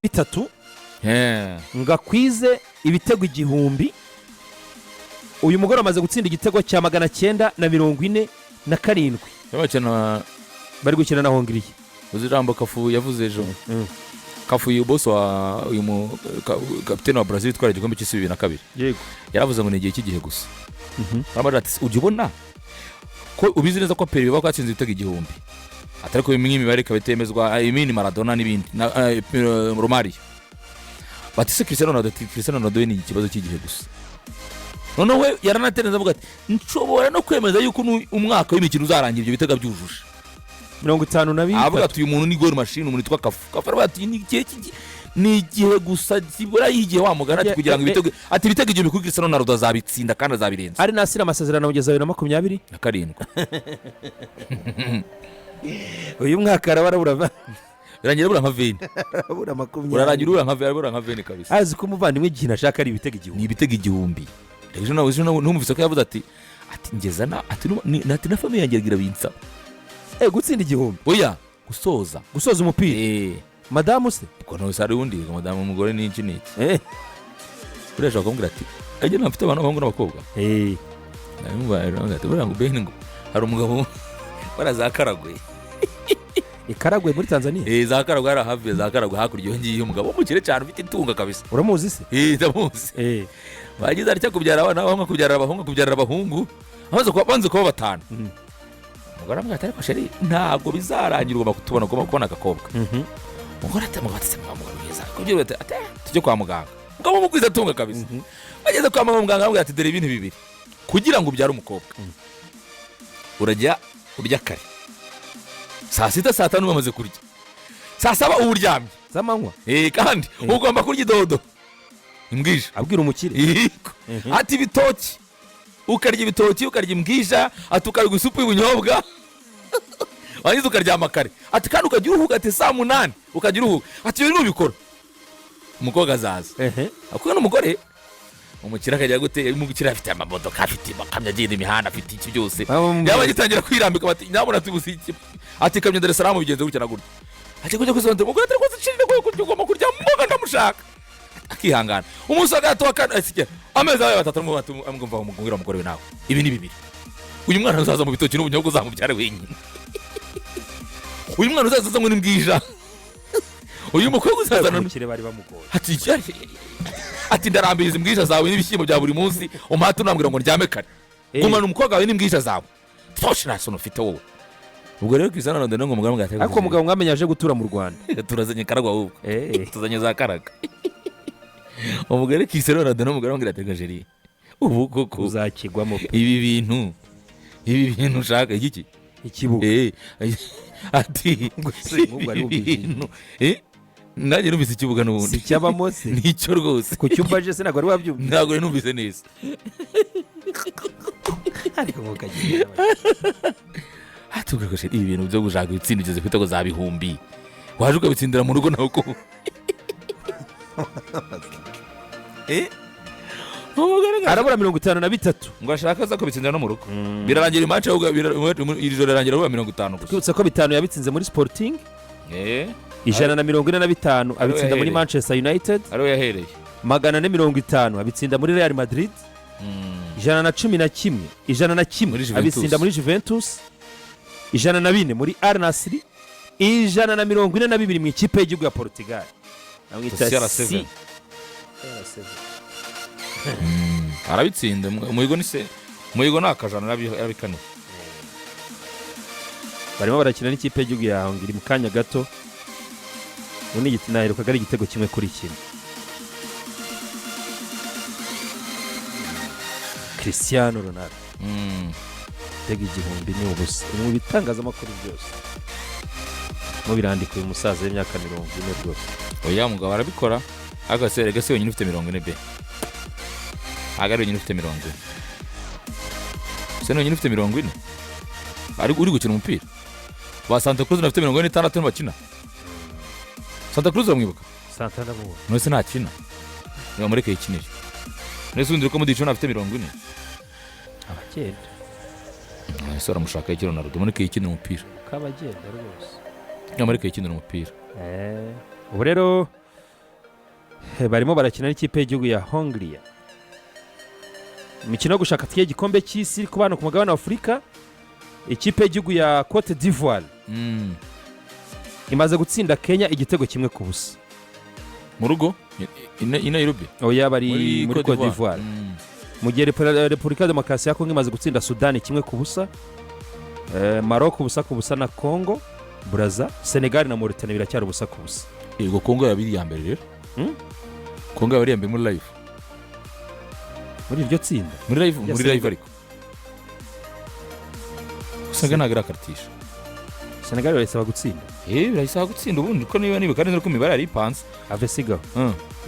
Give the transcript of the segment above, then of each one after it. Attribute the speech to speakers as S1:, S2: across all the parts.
S1: bitatu ngakwize ibitego 1000. Uyu mugore amaze gutsinda igitego cya 947. Bari gukina na Hongiriya.
S2: Uzijambo Kafu yavuze ejo. Kafu y'uboss wa uyu kapiteni wa Brazil twara igikombe cy'isi 2002.
S1: Yego.
S2: Yaravuze ngo ni igihe cy'igihe gusa. Bamara ati ujye ubona ko ubizi neza ko Pele bako atsinze ibitego 1000. Atari ko bimwe imibare kabetemezwa imini Maradona n'ibindi na Romario. Batise Cristiano Ronaldo ni ikibazo cy'igihe gusa. None we yaranateneza avuga ati nshobora no kwemeza yuko umwaka w'imikino uzarangira ibyo bitega byujuje
S1: 52.
S2: Avuga ati uyu muntu ni goal machine, umuntu twa Kafu bati ni igihe gusa kibura yigihe wa mugana ati kugira ngo ibitego ati ibitego ibyo kuri Cristiano Ronaldo azabitsinda kandi azabirenza.
S1: Ari nasira amasezerano kugeza 2027. Uyu mwaka arabura
S2: birangira bura nka veni.
S1: Arabura 20.
S2: Urarangira nka veni kabisa.
S1: Azi ko umuvandimwe igihe ashaka ari ibitego 1000.
S2: Ni ibitego 1000. Ejo numvise ko yavuze ati ngezana ati na famille yanjye iragira binsa.
S1: Gutsinda 1000.
S2: Oya gusoza
S1: umupira. Madamu se
S2: ko no sari undi madamu umugore ni iki Kuresha kumbwira ati ajye nafite abana bahungu n'abakobwa. Ndamubara ati bura ngo bene ngo hari umugabo barazakaragwe.
S1: Ikaragwe muri Tanzania.
S2: Zakaragwe ara hafi zakaragwe hakurya yongiye umugabo umukire cyane ufite itunga kabisa.
S1: Uramuzi se?
S2: Ndamuzi. Bagize ari cyakubyaara abana bahungu kubyarira abahungu. Amaze kuba batanu. Mugara mwata ariko sheri ntabwo bizarangira ugomba kutubona kubona agakobwa. Mugara atamugatse mugara kugira ati tujye kwa muganga. Mugabo mukwiza tunga kabisa. Bageze kwa muganga aramubwira ati dore ibintu bibiri kugira ngo ubyare umukobwa. Urajya urya kare. Saa 6 saa 5 bamaze kurya. Saa 7 uburyamye
S1: zamanywa.
S2: Kandi ugomba kurya idodo. Imbwija
S1: abwira umukire.
S2: Ati bitoki. Ukarya ibitoki ukarya imbwija atukarya isupu y'ubunyobwa. Wangize ukaryama kare. Ati kandi ukagira uruhuka ati saa 8 ukagira uruhuka. Ati ibintu bikora. Umukobwa azaza. Akuye n'umugore umukira akajya gute umukira afite amamodoka afite makamya agenda imihanda afite iki byose. Yaba gitangira kwirambika bati nyabona tubusiki. Ati kamya Dar es Salaam bigenze gutya na gutya. Ati kujya kuzonda umugore atari kuzicirira ko ugomba kurya mboga ndamushaka. Akihangana umunsi agato akasike ameza yawe batatu ngo amwumva umugore umugore we nawe ibi ni bibiri. Uyu mwana uzaza mu bitoki n'ubunyobwa uzamubyare wenyine. Uyu mwana uzaza ngo nimbwija. Uyu mukobwa uzaza
S1: n'umukire bari bamugoye.
S2: Ati ndarambiriza imbwija zawe n'ibishyimbo bya buri munsi umhatu nambwira ngo ndyame kare. Gumana umukobwa we n'imbwija zawe. Toshe nasono ufite wowe. Ubwo rero Cristiano Ronaldo ngo mugabo ngateka.
S1: Ariko mugabo mwamenyaje gutura mu Rwanda.
S2: Turazanye karagwa ahubwo. Tuzanye za karaga. Umugore Cristiano Ronaldo n'umugabo ngateka jeri. Ubu koko
S1: uzakigwamo.
S2: Ibi bintu ushaka iki?
S1: Ikibuga.
S2: Ati
S1: ngubwo ari ubintu.
S2: Nanjye numvise ikibuga n'ubundi.
S1: Si cyabamo se.
S2: Nicyo rwose.
S1: Ku cyumbaje se nagwa ari wabyumva.
S2: Ntabwo numvise neza.
S1: Ariko mukagira.
S2: Atugakoshe ibi bintu byo gushaka ibitsinda ugeze kwita ko za bihumbi. Waje ukabitsindira mu rugo nawe ko.
S1: Arabura 53
S2: ngo ashaka za kubitsindira no mu rugo. Birarangira match ahubwo iri joro rarangira 50 gusa.
S1: Twibutse ko 5 yabitsinze muri Sporting. 145 abitsinda muri Manchester United.
S2: Ariwe yahereye.
S1: 450 abitsinda muri Real Madrid. 111 abitsinda muri Juventus. 104 muri Al Nassr. 142 mu ikipe y'igihugu ya Portugal. Namwita CR7.
S2: Arabitsinda umuyigo ni se umuyigo nakajana nabikane.
S1: Barimo barakina n'ikipe y'igihugu ya Hongiriya mu kanya gato. Undi gitinaheruka ari igitego kimwe kuri kimwe. Cristiano Ronaldo. Tega 1000 ni ubusa. Mu bitangazamakuru byose. Mu birandika uyu musaza w'imyaka 40 rwose.
S2: Oya mugabo arabikora. Agasere gase wenyine ufite 40 be. Agari wenyine ufite 40. Se wenyine ufite 40. Ari uri gukina umupira. Ba Santa Cruz nafite 46 bakina. Santa Cruz amwibuka.
S1: Santa ndamuwe.
S2: Nose ntakina. Niba mureke yikinira. Nese undi ko mudicho nafite 40.
S1: Abagenda.
S2: Sora mushaka ikiro na Ronaldo mureke yikinira umupira.
S1: Kabagenda rwose.
S2: Niba mureke yikinira umupira.
S1: ubu rero barimo barakina n'ikipe y'igihugu ya Hongria imikino yo gushaka tike y'igikombe cy'isi iri kubana ku mugabane wa Afurika. Ikipe y'igihugu ya Cote d'Ivoire imaze gutsinda Kenya igitego kimwe ku busa
S2: mu rugo i Nairobi.
S1: Oya bari muri Cote d'Ivoire. Mu gihe Repubulika Demokarasi ya Kongo imaze gutsinda Sudani kimwe ku busa, Maroc ubusa ku busa na Congo Brazza, Senegal na Mauritania biracyari ubusa ku busa.
S2: Yego Congo yabiri ya mbere rero. Congo yabiri ya mbere muri live.
S1: Muri iryo tsinda
S2: muri live ariko usanga ntagira kartisha.
S1: Senegal barasaba gutsinda.
S2: Barasaba gutsinda ubundi ko niba kandi ko imibare yari ipanze
S1: avesiga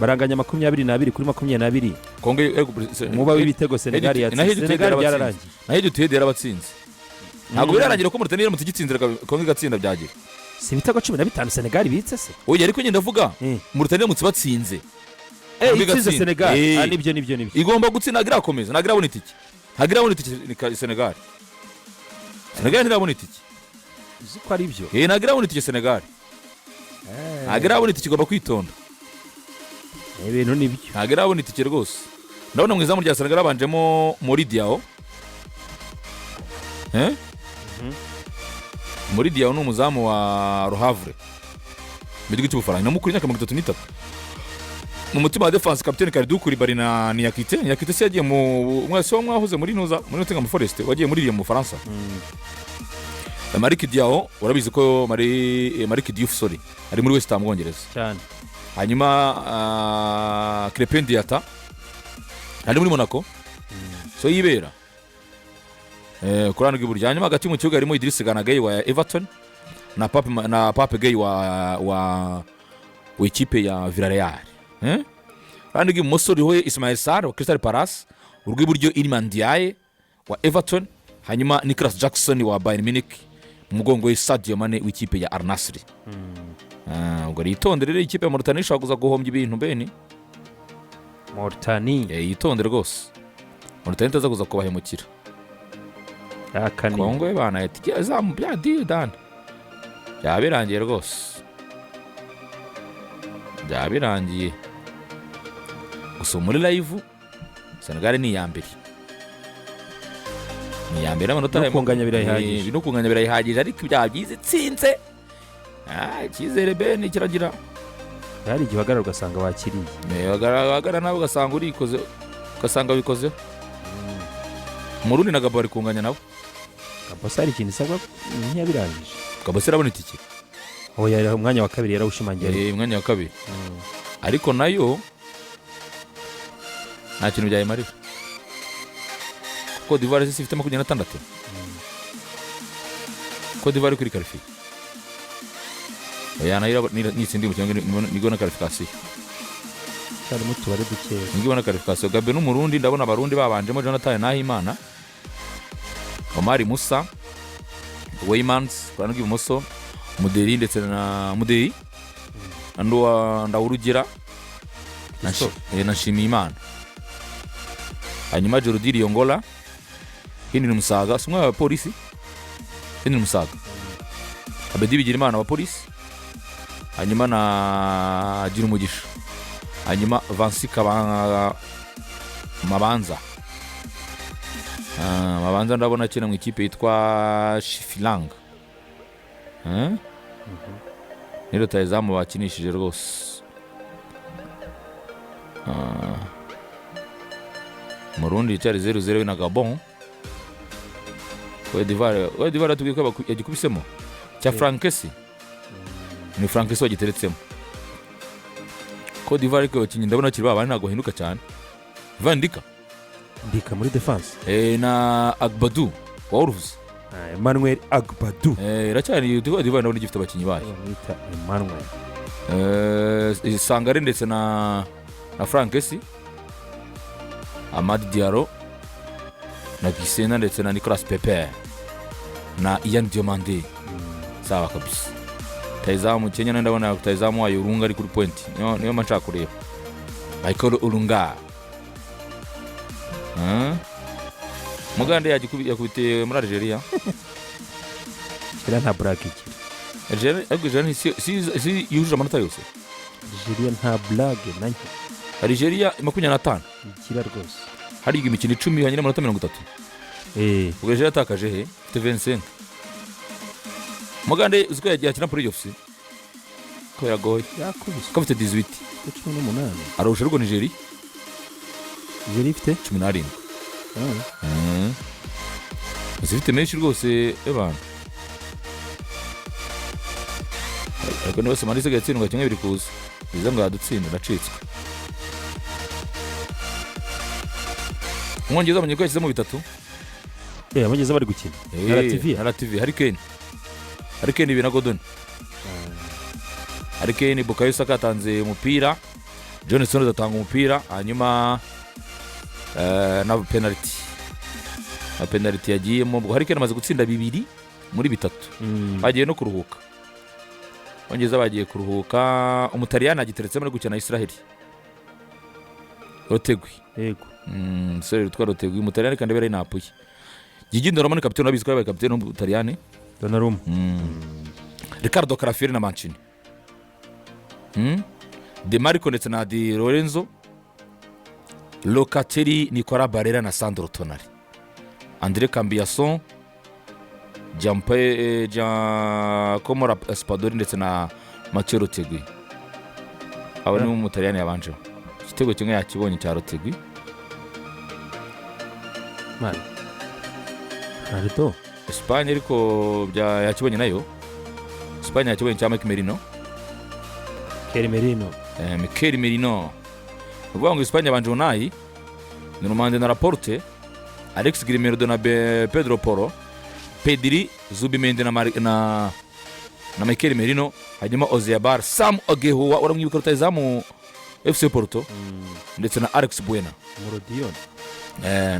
S1: baranganya 22 kuri 22.
S2: Kongo
S1: muba w'ibitego Senegal byararangiye
S2: naho iryo tuyede yarabatsinze. Ntabwo birarangira ko Mauritania iramutse igitsinzira Kongo igatsinda byagira
S1: si ibitego 15 Senegal bitse se.
S2: Oya ariko nyine ndavuga Mauritania iramutse batsinze
S1: itsinze Senegal nibyo
S2: igomba gutsinda agirakomeza nagirabona itike Senegal ntirabona itike
S1: uzi ko ari byo
S2: nagirabona itike Senegal nagirabona itike igomba kwitonda
S1: ibintu nibyo
S2: nagirabona itike rwose. Ndabona mu izamu rya Senegal abanjemo Moridiao Moridiao ni umuzamu wa Rohavre mu gihugu cy'Ubufaransa namukuru imyaka 33 mu mutima wa defense capitaine Kalidou Koulibaly na Niakite se yagiye mu mwese wo mwahoze muri Nottingham Forest wagiye muri mu Faransa. Malik Diao urabizi ko Malik Diouf ari muri West Ham Bwongereza
S1: cyane.
S2: Hanyuma Crépin Diatta ari muri Monaco so yibera kurana bw'iburyo. Hanyuma hagati mu kibuga harimo Idriss Gana Gueye wa Everton na Pape Gueye wa ikipe ya Villarreal. Kandi bw'ibumoso riho Ismail Sarr wa Crystal Palace, urw'iburyo Iliman Ndiaye wa Everton, hanyuma Nicolas Jackson wa Bayern Munich, mu mugongo we Sadio Mane w'ikipe ya Al Nassr. Ubwo yitondere rero ikipe ya Mauritania ishobora kuza guhombya ibintu bene
S1: Mauritania
S2: yitondere rwose. Mauritania itaza kuza kubahemukira. Kongo bana ati azamu bya didan byabirangiye rwose byabirangiye. Gusa muri live Senegal ni ya mbere amanota
S1: no kunganya
S2: birayihagije ariko byabyize tsinze icyizere bene kiragira.
S1: Hari igihe uhagarara ugasanga wakiriye
S2: uhagarara nawe ugasanga urikoze ugasanga wikoze. Murundi na Gabo bari kunganya nabo.
S1: Gabo sari ikintu isabwa ntiyabirangije.
S2: Gabo serabona itike.
S1: Oya umwanya wa kabiri yarawushimangiye.
S2: Umwanya wa kabiri. Ariko nayo nta kintu byayimarira. Cote d'Ivoire ifite 26. Cote d'Ivoire kuri qualifié. Oya nayo nitsindi mu cyangwa nigo na qualification.
S1: Cyari mutubare duke.
S2: Nigo na qualification. Gabe no Murundi ndabona abarundi babanjemo Jonathan Nahimana, Omar Musa, Weymans kurana bw'ibumoso, Muderi ndetse na Muderi ndawurugira na Shimimana. Hanyuma Jordi Riongola, Henry Musaga sumwe wa polisi, Henry Musaga, Abedi Bigirimana wa polisi, hanyuma na Girumugisha, hanyuma Vansi Mabanza. Mabanza ndabona akina mu ikipe yitwa Shifilanga. Nero tayizamu bakinishije rwose. Murundi cyari 0-0 na Gabon. Cote d'Ivoire atubwiye ko yagikubisemo cya Frankesi. Ni Frankesi wagiteretsemo. Cote d'Ivoire ko bakinyi ndabona kiri babana ntago hinduka cyane. Vandika
S1: muri defense
S2: na Agbadou wa Wolves.
S1: Emmanuel Agbadou
S2: iracyari Cote d'Ivoire ndabona gifite abakinyi bayo.
S1: Mwita Emmanuel
S2: Sangare ndetse na Frankesi, Amad Diallo na Gisena ndetse na Nicolas Pepe na Ian Diomande. Sawa kabisa. Tayizamu Kenya ndabona tayizamu wa Urunga ari kuri point. Niyo mancha kureba. Michael Urunga. Mugande yakubite muri Algeria.
S1: Kira nta bracket.
S2: Algeria si yuje amanota yose.
S1: Nigeria nta blague nanjye
S2: Algeria 25
S1: ikira rwose
S2: hari imikino 10 hanyuma amanota 30 ubwo Algeria yatakaje he ifite 25 Mugande uziko yagiye akina playoffs ko yagoye
S1: yakubise
S2: ko afite 18
S1: 18
S2: arusha rwo Nigeria
S1: ifite
S2: 17 zifite menshi rwose abantu ariko niba se Marisa gatsindwa kimwe biri kuza biza ngo yadutsinda nacitswe Mwongeza abanye ko yashizemo bitatu
S1: abanyeza bari gukina
S2: na TV Hurricane ibi na Godon Hurricane Bukayo Saka atanze umupira Johnson atanga umupira hanyuma na penalty yagiyemo Hurricane amaze gutsinda 2 muri 3 bagiye no kuruhuka Wongeza bagiye kuruhuka umutaliyani agiteretse muri gukina Israel Rotegui
S1: yego
S2: sore rutwa Rotegui umutaliyani kandi bere napuye Gigindo Romani kapiteni abiziko yabaye kapiteni w'umutaliyani
S1: Donnarumma
S2: Riccardo Carafieri na Mancini De Marco ndetse na Di Lorenzo Locatelli Nicola Barella na Sandro Tonali André Cambiason Giacomo Spadori ndetse na Matteo Rotegui abo ni umutaliyani yabanje igitego kimwe yakibonye cya Rotegui
S1: man Ronaldo
S2: Espagne ariko yakibonye nayo Espagne yakibonye cya Mikel Merino uvuga ngo Espagne yabanje Unai Normande na Laporte Alex Grimaldo na Pedro Porro Pedri Zubimendi na Mikel Merino hanyuma Oziabar Sam Ogehowa uramwibuka rutayizamu FC Porto ndetse na Alex Buena
S1: Morodion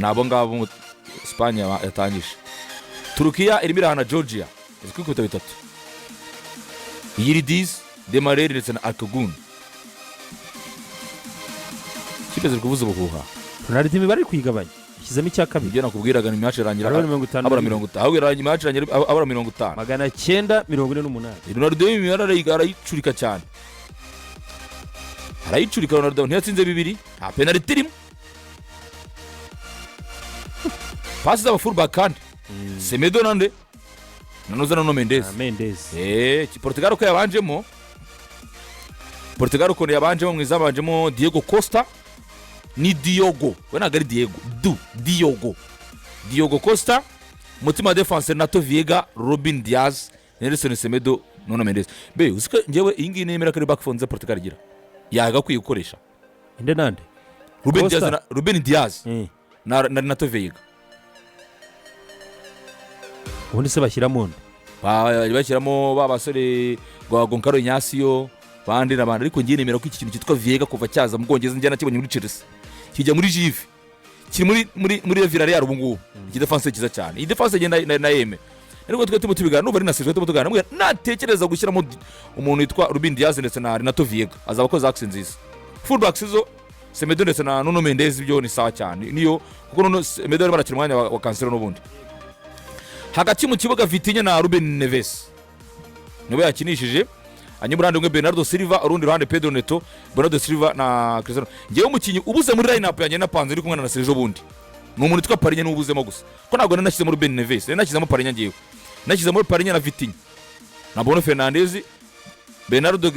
S2: nabo ngabo Espagne yatangije Turkiya irimo irahana Georgia izikubita bitatu Yildiz Demirel ndetse na Alkgun kipe ziri kuvuza ubuhuha
S1: Ronaldo imibare kwigabanya ishyizemo icya kabiri
S2: ibyo nakubwiraga ni match irangira abara 50 ahubwo irangira match irangira abara 50
S1: 948
S2: Ronaldo imibare arayicurika cyane arayicurika Ronaldo ntiyatsinze 2 nta penalty irimo pasi z'aba fullback kandi Semedo nande nanoza no Mendes Portugal ko yabanjemo Portugal ko yabanjemo mwizabanjemo Diego Costa ni Diogo we nagari Diogo Costa mutima defense Nato Viega Robin Diaz Nelson Semedo no Mendes be usika ngewe ingi nemera kari back fonze Portugal gira yaga kwikoresha
S1: inde nande
S2: Robin Diaz na Nato Viega
S1: ubundi se bashyiramo
S2: bashyiramo babasore gwa Goncalo Ignacio bandi nabandi ariko ngiye nemera ko iki kintu cyitwa Viega kuva cyaza mu Bwongereza njyana kibonye muri Chelsea kijya muri Juve kiri muri Villarreal ubu ngubu iki defense kiza cyane iyi defense genda na yeme ariko twe tumutubigana n'ubari nasizwe tumutugana mwe natekereza gushyiramo umuntu witwa Ruben Diaz ndetse na Renato Viega azaba ko zaxe nziza fullbacks zo Semedo ndetse na Nuno Mendes byo ni sawa cyane niyo kuko Nuno Semedo ari barakira umwanya wa Cancelo n'ubundi hagati mu kibuga Vitinha na Ruben Neves niwe yakinishije hanyuma urande umwe Bernardo Silva urundi ruhande Pedro Neto Bernardo Silva na Cristiano ngewe umukinyi ubuze muri line up yanjye na Panze ari kumwe na Sergio bundi ni umuntu witwa Parinya n'ubuzemo gusa ko ntabwo nanashyize muri Ruben Neves nanashyize Parinya ngewe nashyizemo muri Parinya na Vitinha na Bruno Fernandes Bernardo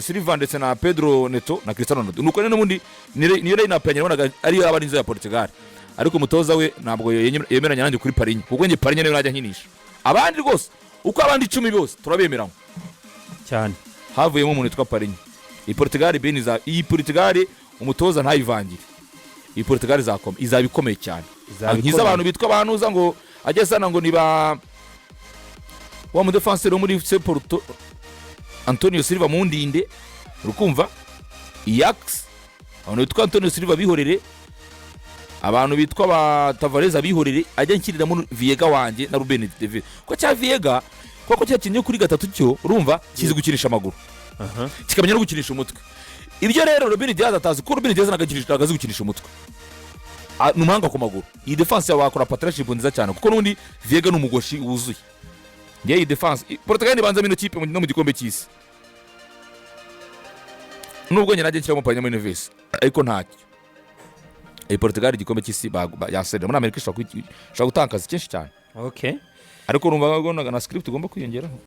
S2: Silva ndetse na Pedro Neto na Cristiano Ronaldo nuko rero n'ubundi niyo line up yanjye nabonaga ari abarinzi ya Portugal ariko umutoza we ntabwo yemeranya nanjye kuri Parinya kuko nge Parinya niwe najya nkinisha abandi rwose uko abandi 10 bose turabemeramo
S1: cyane
S2: havuyemo umuntu witwa Parinya iyi Portugal beniza iyi Portugal umutoza ntayivangire iyi Portugal izaba ikomeye cyane nkiza abantu bitwa banuza ngo agesana ngo niba wa mu defenseur wo muri FC Porto Antonio Silva mu ndinde urukumva Ajax abantu bitwa Antonio Silva bihorere abantu bitwa ba Tavares abihorere ajya nkirira mu Viega wanje na Ruben Neves ko cya Viega koko cyakinye kuri gatatu cyo urumva kizi gukinisha amaguru kikamenya no gukinisha umutwe ibyo rero Ruben Diaz atazi ko Ruben Diaz nagakinisha agazi gukinisha umutwe numanga ku maguru iyi defense yakora partnership nziza cyane kuko nundi Viega n'umugoshi wuzuye ngiye iyi defense Portugal nibanza mino kipe no mu gikombe cy'isi nubwo nyine ajya nshyiramo panya muri Neves ariko ntacyo Portugal igikombe cy'isi yaserera muri Amerika ishobora gutanga akazi kenshi cyane
S1: okay
S2: ariko urumva na script ugomba kwiyongeraho